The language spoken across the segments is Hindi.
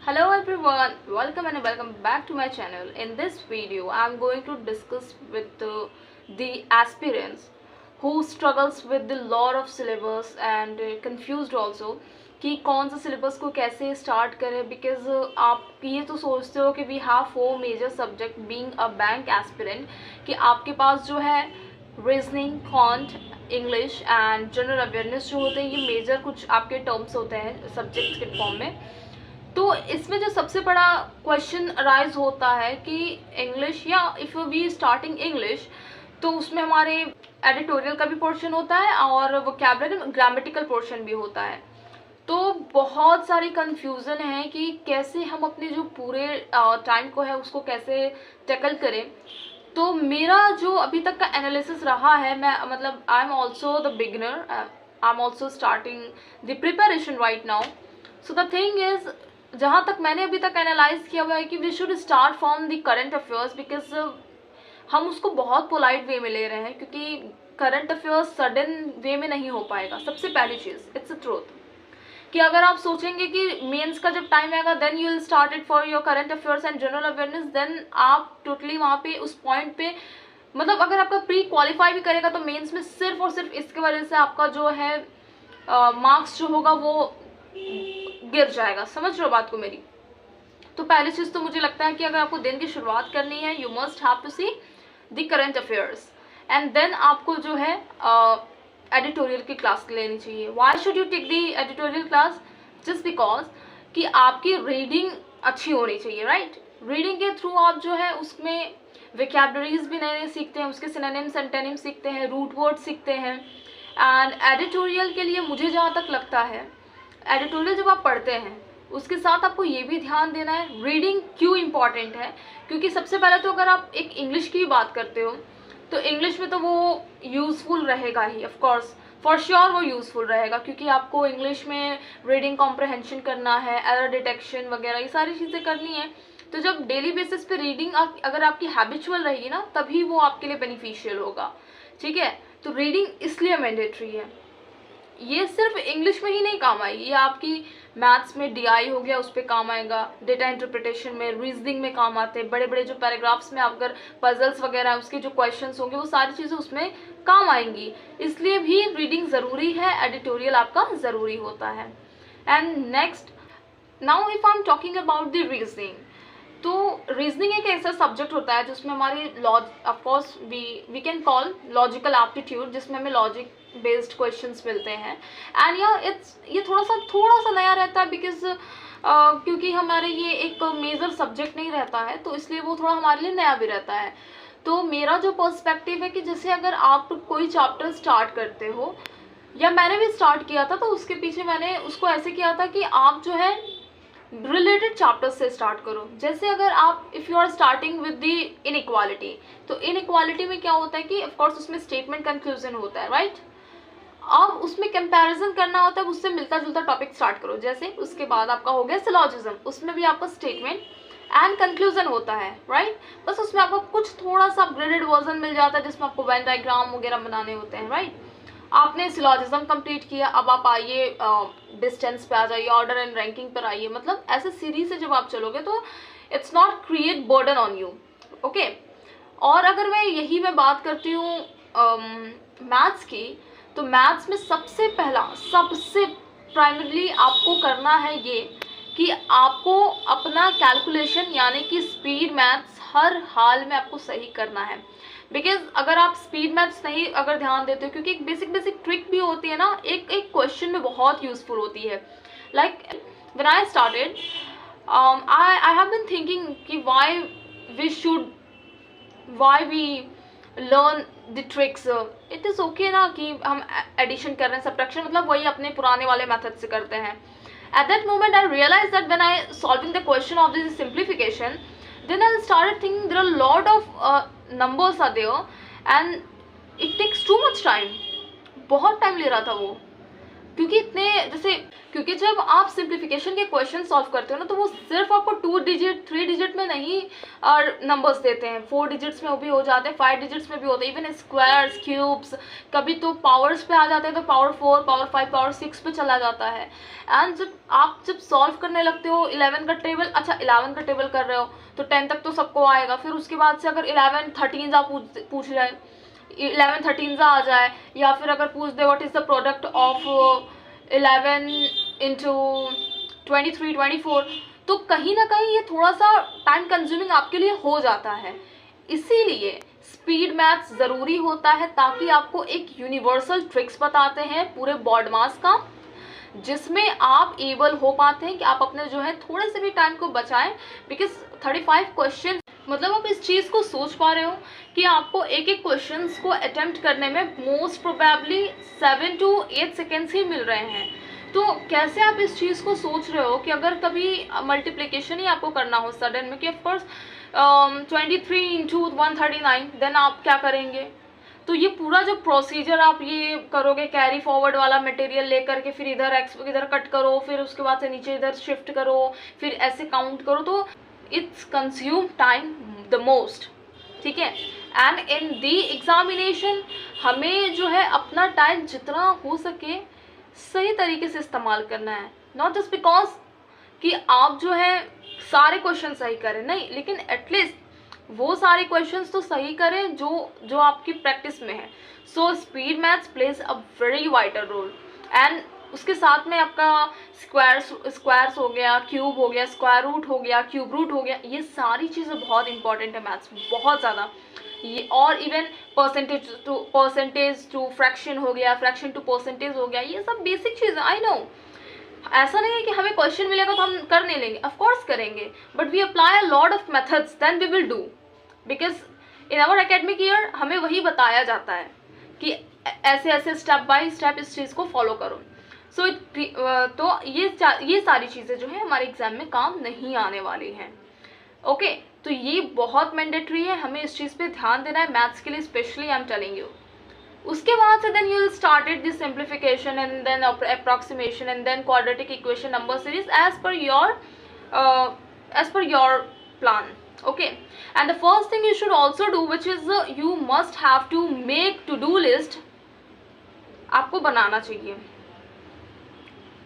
Hello everyone, welcome back to my channel. In this video, I'm going to discuss with the aspirants who struggles with the lot of syllabus and confused also कि कौन सा syllabus को कैसे start करें because आप ये तो सोचते हो कि we have 4 major subject being a bank aspirant कि आपके पास जो है reasoning, quant, English and general awareness जो होते हैं ये मेजर कुछ आपके टर्म्स होते हैं सब्जेक्ट्स के फॉर्म में। तो इसमें जो सबसे बड़ा क्वेश्चन अराइज होता है कि इंग्लिश या इफ़ वी स्टार्टिंग इंग्लिश तो उसमें हमारे एडिटोरियल का भी पोर्शन होता है और वोकैबुलरी ग्रामेटिकल पोर्शन भी होता है। तो बहुत सारी कन्फ्यूज़न है कि कैसे हम अपने जो पूरे टाइम को है उसको कैसे टैकल करें। तो मेरा जो अभी तक का एनालिसिस रहा है, मैं मतलब I am also the beginner, I am also starting the preparation right now. So the thing is, जहाँ तक मैंने अभी तक एनालाइज किया हुआ है कि we should start from the current affairs because हम उसको बहुत पोलाइट वे में ले रहे हैं क्योंकि करंट अफेयर्स सडन वे में नहीं हो पाएगा। सबसे पहली चीज़, इट्स अ ट्रूथ कि अगर आप सोचेंगे कि मेंस का जब टाइम आएगा then you will start it for your current affairs and general awareness, then आप टोटली वहाँ पे उस पॉइंट पे मतलब अगर आपका प्री क्वालिफाई भी करेगा तो मेंस में सिर्फ और सिर्फ इसके वजह से आपका जो है मार्क्स जो होगा वो गिर जाएगा। समझ रहे हो बात को मेरी? तो पहली चीज़ तो मुझे लगता है कि अगर आपको दिन की शुरुआत करनी है you must have to see the current affairs and then आपको जो है एडिटोरियल की क्लास लेनी चाहिए। Why should you take the editorial class? Just because कि आपकी रीडिंग अच्छी होनी चाहिए, राइट? रीडिंग के थ्रू आप जो है उसमें वोकैबुलरीज भी नए नए सीखते हैं, उसके सिनोनिम्स एंटोनिम्स सीखते हैं, रूट वर्ड सीखते हैं। एंड एडिटोरियल के लिए मुझे जहाँ तक लगता है एडिटोरियल जब आप पढ़ते हैं उसके साथ आपको ये भी ध्यान देना है रीडिंग क्यों इम्पॉर्टेंट है। क्योंकि सबसे पहले तो अगर आप एक इंग्लिश की बात करते हो तो इंग्लिश में तो वो यूज़फुल रहेगा ही, ऑफ कोर्स फॉर श्योर वो यूज़फुल रहेगा क्योंकि आपको इंग्लिश में रीडिंग कॉम्प्रहेंशन करना है, एरर डिटेक्शन वगैरह ये सारी चीज़ें करनी है। तो जब डेली बेसिस पे रीडिंग अगर आपकी हैबिचुअल रहेगी ना तभी वो आपके लिए बेनिफिशियल होगा, ठीक है? तो रीडिंग इसलिए मैंडेटरी है। ये सिर्फ इंग्लिश में ही नहीं काम आएगी, ये आपकी मैथ्स में डीआई हो गया उस पर काम आएगा, डेटा इंटरप्रिटेशन में, रीजनिंग में काम आते हैं, बड़े बड़े जो पैराग्राफ्स में अगर पजल्स वगैरह उसके जो क्वेश्चंस होंगे वो सारी चीज़ें उसमें काम आएंगी। इसलिए भी रीडिंग ज़रूरी है, एडिटोरियल आपका ज़रूरी होता है। And next, now if I am talking about the reasoning, तो रीजनिंग एक ऐसा सब्जेक्ट होता है जिसमें हमारी of course we can call logical aptitude, जिसमें हमें लॉजिक बेस्ड क्वेश्चंस मिलते हैं। एंड ये थोड़ा सा नया रहता है बिकॉज क्योंकि हमारे ये एक मेजर सब्जेक्ट नहीं रहता है तो इसलिए वो थोड़ा हमारे लिए नया भी रहता है। तो मेरा जो पर्सपेक्टिव है कि जैसे अगर आप कोई चैप्टर स्टार्ट करते हो या मैंने भी स्टार्ट किया था तो उसके पीछे मैंने उसको ऐसे किया था कि आप जो है रिलेटेड चैप्टर्स से स्टार्ट करो। जैसे अगर आप if you are starting with the inequality, तो इनइक्वालिटी में क्या होता है कि ऑफकोर्स उसमें स्टेटमेंट कंक्लूजन होता है, राइट? अब उसमें कंपैरिजन करना होता है, उससे मिलता जुलता टॉपिक स्टार्ट करो। जैसे उसके बाद आपका हो गया सिलॉजिज्म, उसमें भी आपका स्टेटमेंट एंड कंक्लूजन होता है, राइट? बस उसमें आपको कुछ थोड़ा सा अपग्रेडेड वर्जन मिल जाता है जिसमें आपको वेन डायग्राम वगैरह बनाने होते हैं, राइट? आपने सिलॉजिज्म कंप्लीट किया, अब आप आइए डिस्टेंस पे आ जाइए, ऑर्डर एंड रैंकिंग पर आइए। मतलब ऐसे सीरीज से जब आप चलोगे तो it's not create burden on you, okay? और अगर मैं बात करती हूँ मैथ्स की, तो मैथ्स में सबसे प्राइमरीली आपको करना है ये कि आपको अपना कैलकुलेशन यानी कि स्पीड मैथ्स हर हाल में आपको सही करना है। बिकॉज अगर आप स्पीड मैथ्स नहीं अगर ध्यान देते हो, क्योंकि एक बेसिक ट्रिक भी होती है ना, एक क्वेश्चन में बहुत यूजफुल होती है। Like when I started I have been thinking कि why we learn the tricks. It is okay ना कि हम एडिशन कर रहे हैं, सब्ट्रैक्शन मतलब वही अपने पुराने वाले मेथड से करते हैं। At that moment I realise that when I solving the question of this simplification, then I started thinking there are a lot of numbers are there and it takes too much time, बहुत टाइम ले रहा था वो। क्योंकि इतने जैसे, क्योंकि जब आप सिंप्लीफिकेशन के क्वेश्चन सॉल्व करते हो ना, तो वो सिर्फ आपको 2 डिजिट 3 डिजिट में नहीं और नंबर्स देते हैं, 4 डिजिट्स में वो भी हो जाते हैं, 5 डिजिट्स में भी होते हैं, इवन स्क्वायर्स, क्यूब्स, कभी तो पावर्स पे आ जाते हैं, तो पावर 4, पावर 5, पावर 6 पे चला जाता है। एंड जब सॉल्व करने लगते हो 11 का टेबल, अच्छा 11 का टेबल कर रहे हो तो 10 तक तो सबको आएगा, फिर उसके बाद से अगर 11 13 आप पूछ जाए, 11 13 आ जाए, या फिर अगर पूछ दे what is the product of 11 into 23 24, तो कहीं ना कहीं ये थोड़ा सा टाइम कंज्यूमिंग आपके लिए हो जाता है। इसीलिए स्पीड मैथ्स ज़रूरी होता है, ताकि आपको एक यूनिवर्सल ट्रिक्स बताते हैं पूरे बोर्ड मास का, जिसमें आप एबल हो पाते हैं कि आप अपने जो है थोड़े से भी टाइम को बचाएं। बिकॉज 35 क्वेश्चन, मतलब आप इस चीज़ को सोच पा रहे हो कि आपको एक एक क्वेश्चंस को अटेम्प्ट करने में मोस्ट प्रोबेबली 7 to 8 सेकेंड्स ही मिल रहे हैं। तो कैसे आप इस चीज़ को सोच रहे हो कि अगर कभी मल्टीप्लिकेशन ही आपको करना हो सडन में, कि ऑफकोर्स 23 इंटू 139, देन आप क्या करेंगे? तो ये पूरा जो प्रोसीजर आप ये करोगे, कैरी फॉरवर्ड वाला मटेरियल लेकर के, फिर इधर एक्स इधर कट करो, फिर उसके बाद से नीचे इधर शिफ्ट करो, फिर ऐसे काउंट करो, तो it's consume time the most, ठीक है। एंड इन दी एग्जामिनेशन हमें जो है अपना टाइम जितना हो सके सही तरीके से इस्तेमाल करना है, नॉट जस्ट बिकॉज कि आप जो है सारे क्वेश्चन सही करें, नहीं, लेकिन एटलीस्ट वो सारे क्वेश्चंस तो सही करें जो आपकी प्रैक्टिस में है। So speed maths plays a very vital role. And उसके साथ में आपका स्क्वायर्स हो गया, क्यूब हो गया, स्क्वायर रूट हो गया, क्यूब रूट हो गया, ये सारी चीज़ें बहुत इंपॉर्टेंट है मैथ्स में, बहुत ज़्यादा। ये और इवन परसेंटेज टू फ्रैक्शन हो गया, फ्रैक्शन टू परसेंटेज हो गया, ये सब बेसिक चीज़ें। आई नो ऐसा नहीं है कि हमें क्वेश्चन मिलेगा तो हम कर नहीं लेंगे, ऑफ कोर्स करेंगे, but we apply a lot of methods then we will do, because in our academic year हमें वही बताया जाता है कि ऐसे ऐसे स्टेप बाय स्टेप इस चीज़ को फॉलो करो। सो तो ये सारी चीज़ें जो है हमारे एग्जाम में काम नहीं आने वाली हैं। ओके, तो ये बहुत मैंडेटरी है, हमें इस चीज़ पे ध्यान देना है मैथ्स के लिए specially, I am telling you. उसके बाद से then you will started this simplification and then approximation and then quadratic equation number series as per your plan. Okay, and the first thing you should also do, which is you must have to make to-do list, आपको बनाना चाहिए।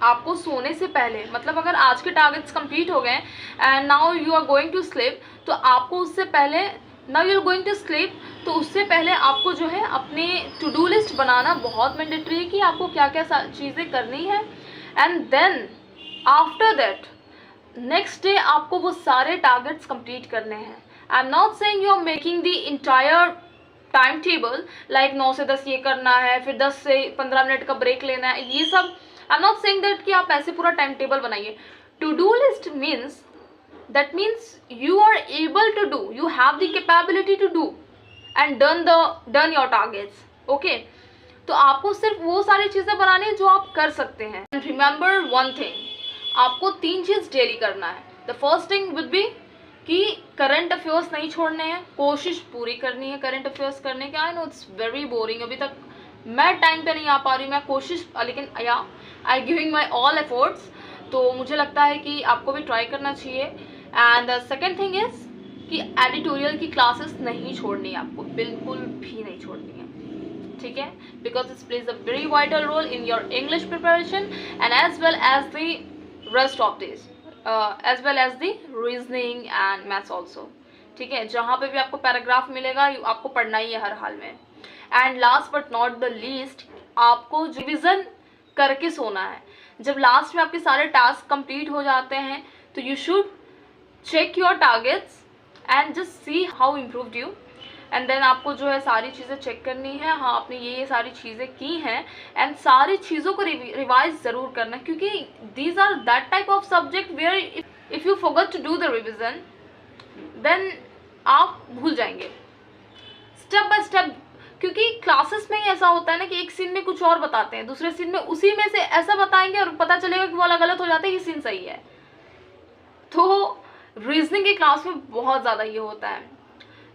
आपको सोने से पहले, मतलब अगर आज के टारगेट्स कंप्लीट हो गए and now you are going to sleep, तो आपको उससे पहले, now you are going to sleep, तो उससे पहले आपको जो है अपने टू डू लिस्ट बनाना बहुत मैंडेटरी है कि आपको क्या क्या चीज़ें करनी है। And then after that next day आपको वो सारे टारगेट्स कंप्लीट करने हैं। I am not saying you are making the entire time table like 9 से 10 ये करना है, फिर 10 से 15 मिनट का ब्रेक लेना है, ये सब I am not saying that कि आप ऐसे पूरा टाइम टेबल बनाइए। To do list means that means you are able to do, you have the capability to do and done your targets. Okay, तो आपको सिर्फ वो सारी चीज़ें बनानी है जो आप कर सकते हैं। एंड रिमेंबर वन थिंग, आपको 3 चीज़ डेली करना है। The first thing will be कि करंट अफेयर्स नहीं छोड़ने हैं, कोशिश पूरी करनी है करंट अफेयर्स करने के। I know it's very boring, अभी तक मैं टाइम पे नहीं आ पा रही, मैं कोशिश, लेकिन या I giving my all efforts, तो मुझे लगता है कि आपको भी ट्राई करना चाहिए। And the second thing is कि एडिटोरियल की क्लासेस नहीं छोड़नी है, आपको बिल्कुल भी नहीं छोड़नी है, ठीक है, because it's plays a very vital role in your English preparation and as well as the rest of days as well as the reasoning and maths also, ठीक है। जहाँ पे भी आपको पैराग्राफ मिलेगा आपको पढ़ना ही है हर हाल में। And last but not the least, आपको रिविज़न करके सोना है। जब लास्ट में आपके सारे टास्क कंप्लीट हो जाते हैं तो you should check your targets and just see how improved you, and then आपको जो है सारी चीज़ें चेक करनी है, हाँ आपने ये सारी चीज़ें की हैं, एंड सारी चीज़ों को रिवाइज ज़रूर करना है, क्योंकि these are that type of subject where if you forget to do the revision then आप भूल जाएंगे स्टेप बाय स्टेप। क्योंकि क्लासेस में ही ऐसा होता है ना कि एक सीन में कुछ और बताते हैं, दूसरे सीन में उसी में से ऐसा बताएंगे और पता चलेगा कि वो अलग गलत हो जाता है, ये सीन सही है। तो रीजनिंग की क्लास में बहुत ज़्यादा ये होता है,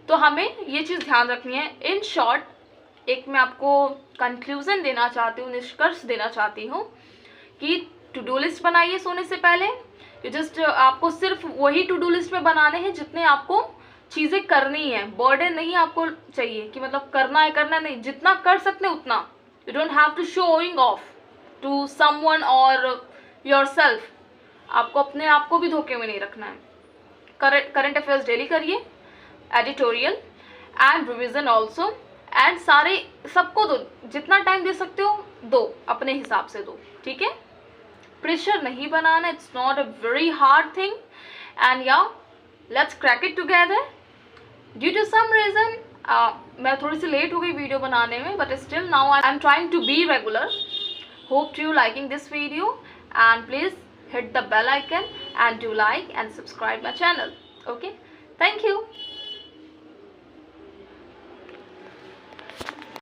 तो हमें ये चीज़ ध्यान रखनी है। इन शॉर्ट एक मैं आपको कंक्लूज़न देना चाहती हूँ, निष्कर्ष देना चाहती हूँ कि टू डू लिस्ट बनाइए सोने से पहले। आपको सिर्फ वही टू डू लिस्ट में बनाने हैं जितने आपको चीज़ें करनी है, बर्डन नहीं आपको चाहिए कि मतलब करना है करना नहीं, जितना कर सकते हैं उतना। You don't have to showing off to someone or yourself. आपको अपने आप को भी धोखे में नहीं रखना है। करंट अफेयर्स डेली करिए, editorial and revision also, and सारे सबको दो, जितना टाइम दे सकते हो दो, अपने हिसाब से दो, ठीक है। प्रेशर नहीं बनाना, it's not a very hard thing, and या let's crack it together. Due to some reason मैं थोड़ी सी लेट हो गई वीडियो बनाने में, but still now I am trying to be regular. Hope you liking this video, and please hit the bell icon and do like and subscribe my channel. Okay, thank you.